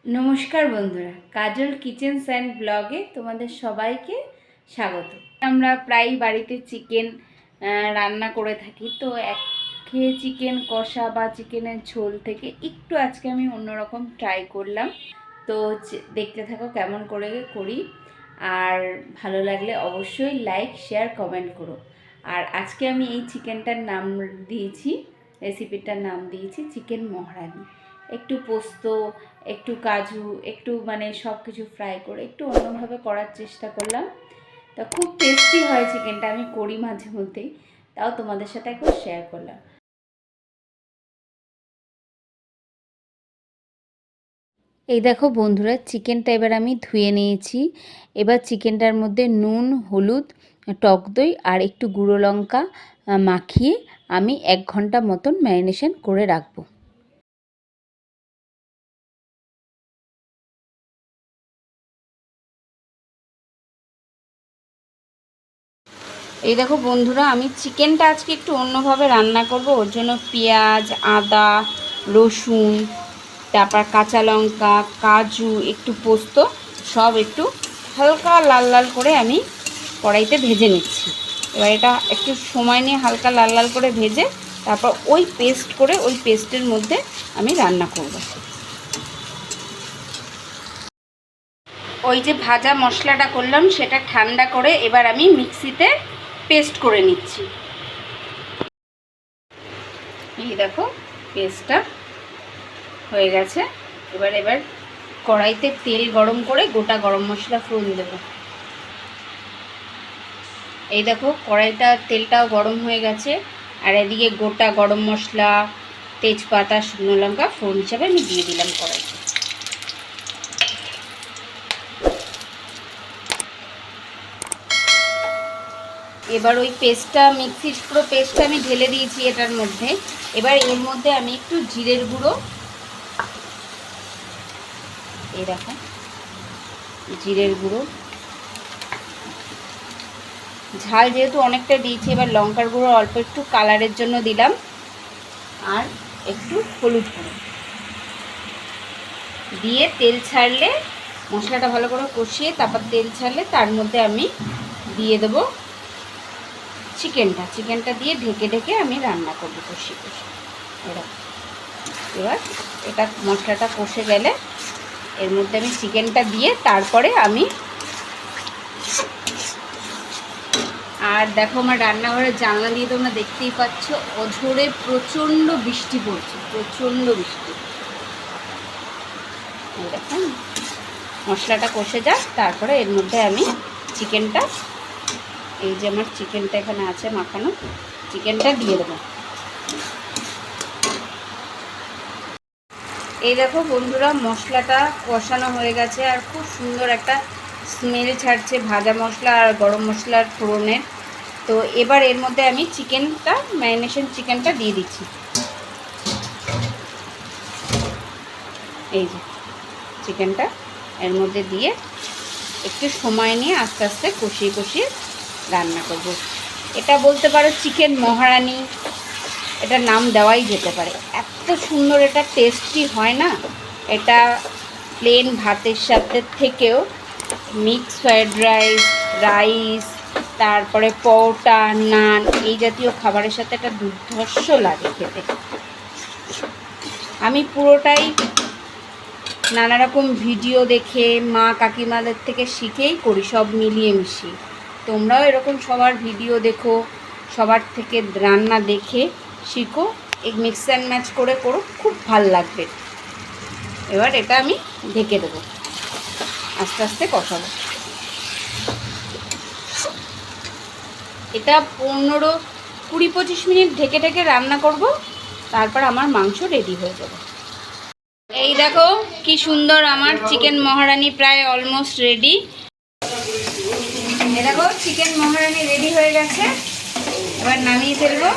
নমস্কার বন্ধুরা, কাজল কিচেনস অ্যান্ড ব্লগে তোমাদের সবাইকে স্বাগত। আমরা প্রায় বাড়িতে চিকেন রান্না করে থাকি, তো খেয়ে চিকেন কষা বা চিকেনের ঝোল থেকে একটু আজকে আমি অন্যরকম ট্রাই করলাম। তো দেখতে থাকো কেমন করে করি, আর ভালো লাগলে অবশ্যই লাইক শেয়ার কমেন্ট করো। আর আজকে আমি এই চিকেনটার নাম দিয়েছি, রেসিপিটার নাম দিয়েছি চিকেন মহারানি। একটু পোস্ত, একটু কাজু, একটু সব কিছু ফ্রাই করে একটু অন্যভাবে করার চেষ্টা করলাম। তা খুব টেস্টি হয় চিকেনটা, আমি করি মাঝে মধ্যেই, তাও তোমাদের সাথে একবার শেয়ার করলাম। এই দেখো বন্ধুরা, চিকেনটা এবার আমি ধুয়ে নিয়েছি। এবার চিকেনটার মধ্যে নুন, হলুদ, টক দই আর একটু গুঁড়ো লঙ্কা মাখিয়ে আমি 1 ঘন্টা মতন ম্যারিনেশন করে রাখবো। এই দেখো বন্ধুরা, আমি চিকেনটা আজকে একটু অন্যভাবে রান্না করব। ওর জন্য পেঁয়াজ, আদা, রসুন, তারপর কাঁচা লঙ্কা, কাজু, একটু পোস্ত সব একটু হালকা লাল লাল করে আমি কড়াইতে ভেজে নিচ্ছি। এবার এটা একটু সময় নিয়ে হালকা লাল লাল করে ভেজে তারপর ওই পেস্টের মধ্যে আমি রান্না করব। ওই যে ভাজা মশলাটা করলাম সেটা ঠান্ডা করে এবার আমি মিক্সিতে পেস্ট করে নিচ্ছি। এই দেখো পেস্টটা হয়ে গেছে। এবার কড়াইতে তেল গরম করে গোটা গরম মশলা ফোড়ন দেব। এই দেখো তেলটাও গরম হয়ে গেছে, আর এদিকে গোটা গরম মশলা, তেজপাতা, শুকনো লঙ্কা ফোড়ন হিসাবে আমি দিয়ে দিলাম কড়াইতে। এবার ওই মিক্সির পুরো পেস্টটা আমি ঢেলে দিয়েছি এটার মধ্যে। এবার এর মধ্যে আমি একটু জিরের গুঁড়ো, এই দেখো জিরের গুঁড়ো, ঝাল যেহেতু অনেকটা দিয়েছি এবার লঙ্কার গুঁড়ো অল্প একটু কালারের জন্য দিলাম, আর একটু হলুদ গুঁড়ো দিয়ে তেল ছাড়লে মশলাটা ভালো করে কষিয়ে তারপর তেল ছাড়লে তার মধ্যে আমি দিয়ে দেবো চিকেনটা দিয়ে ঢেকে ঢেকে আমি রান্না করবো কষিয়ে কষিয়ে। এবার এটা মশলাটা কষে গেলে এর মধ্যে আমি চিকেনটা দিয়ে তারপরে আমি, আর দেখো আমার রান্নাঘরের জানলা দিয়ে তোমরা দেখতেই পাচ্ছ অঝোরে প্রচণ্ড বৃষ্টি পড়ছে, প্রচণ্ড বৃষ্টি। দেখুন মশলাটা কষে যাক, তারপরে এর মধ্যে আমি চিকেনটা, এই যে আমার চিকেনটা এখানে আছে মাখানো, চিকেনটা দিয়ে দেবো। এই দেখো বন্ধুরা, মশলাটা কষানো হয়ে গেছে আর খুব সুন্দর একটা স্মেল ছাড়ছে ভাজা মশলা আর গরম মশলার ফোড়নের। তো এবার এর মধ্যে আমি ম্যারিনেশন চিকেনটা দিয়ে দিচ্ছি। এই যে চিকেনটা এর মধ্যে দিয়ে একটু সময় নিয়ে আস্তে আস্তে কষিয়ে কষিয়ে রান্না করব। এটা বলতে পারো চিকেন মহারানি, এটা নাম দেওয়াই যেতে পারে। এত সুন্দর এটা টেস্টি হয় না, এটা প্লেন ভাতের সাথে থেকেও মিক্স ফ্রায়েড রাইস, তারপরে পরোটা, নান, এই জাতীয় খাবারের সাথে এটা দুর্ধর্ষ লাগে খেতে। আমি পুরোটাই নানা রকম ভিডিও দেখে মা কাকিমাদের থেকে শিখেই করি, সব মিলিয়ে মিশিয়ে। তোমরাও এরকম সবার ভিডিও দেখো, সবার থেকে রান্না দেখে শিখো, এই মিক্স অ্যান্ড ম্যাচ করে করো, খুব ভাল লাগবে। এবার এটা আমি ঢেকে দেবো, আস্তে আস্তে কষাবো। এটা 20-25 মিনিট ঢেকে ঢেকে রান্না করব, তারপর আমার মাংস রেডি হয়ে যাবে। এই দেখো কি সুন্দর আমার চিকেন মহারানি প্রায় অলমোস্ট রেডি। এই দেখো চিকেন মহারানি রেডি হয়ে গেছে, এবার নামিয়ে ফেলবো।